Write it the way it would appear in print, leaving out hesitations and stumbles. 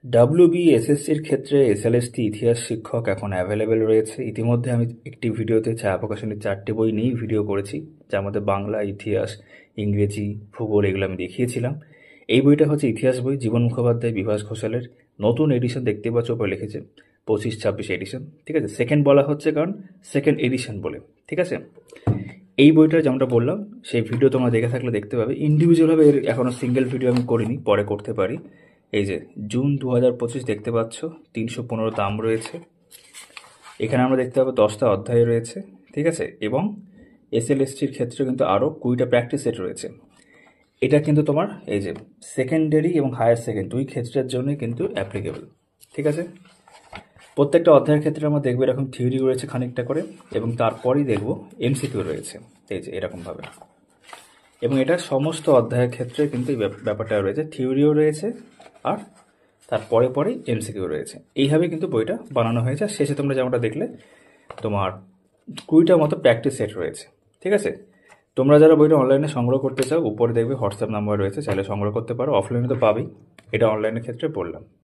WBSSCর ক্ষেত্রে এসএলএসটি ইতিহাস শিক্ষক এখন অ্যাভেলেবেল রয়েছে। ইতিমধ্যে আমি একটি ভিডিওতে ছায়া প্রকাশনীর 4টি বই নিয়েই ভিডিও করেছি, যার মধ্যে বাংলা, ইতিহাস, ইংরেজি, ভূগোল এগুলো আমি দেখিয়েছিলাম। এই বইটা হচ্ছে ইতিহাস বই, জীবন মুখোপাধ্যায়, বিভাস ঘোষালের নতুন এডিশন দেখতে পাচ্ছ, উপরে লিখেছে 25-26 এডিশন। ঠিক আছে, সেকেন্ড বলা হচ্ছে কারণ সেকেন্ড এডিশন বলে। ঠিক আছে, এই বইটা যেমনটা বললাম সেই ভিডিও তোমরা দেখে থাকলে দেখতে পাবে। ইন্ডিভিজুয়ালভাবে এর এখনও সিঙ্গেল ভিডিও আমি করিনি, পরে করতে পারি। এই যে জুন 2025 দেখতে পাচ্ছ, 315 দাম রয়েছে। এখানে আমরা দেখতে পাবো 10টা অধ্যায় রয়েছে। ঠিক আছে, এবং এসএলএসটির ক্ষেত্রে কিন্তু আরও 20টা প্র্যাকটিস সেট রয়েছে। এটা কিন্তু তোমার এই যে সেকেন্ডারি এবং হায়ার সেকেন্ড দুই ক্ষেত্রের জন্যই কিন্তু অ্যাপ্লিকেবল। ঠিক আছে, প্রত্যেকটা অধ্যায়ের ক্ষেত্রে আমরা দেখবো এরকম থিওরি রয়েছে খানিকটা করে, এবং তারপরেই দেখবো এমসিকিউ রয়েছে এই যে এরকমভাবে। এবং এটা সমস্ত অধ্যায়ের ক্ষেত্রে কিন্তু এই ব্যাপারটা রয়েছে, থিওরিও রয়েছে আর তার পরে পরেই এমসিকিউ রয়েছে। এইভাবে কিন্তু বইটা বানানো হয়েছে। আর শেষে তোমরা যেমনটা দেখলে তোমার 20টা মতো প্র্যাকটিস সেট রয়েছে। ঠিক আছে, তোমরা যারা বইটা অনলাইনে সংগ্রহ করতে চাও, উপরে দেখবে হোয়াটসঅ্যাপ নাম্বার রয়েছে, চাইলে সংগ্রহ করতে পারো। অফলাইনে তো পাবেই, এটা অনলাইনের ক্ষেত্রে বললাম।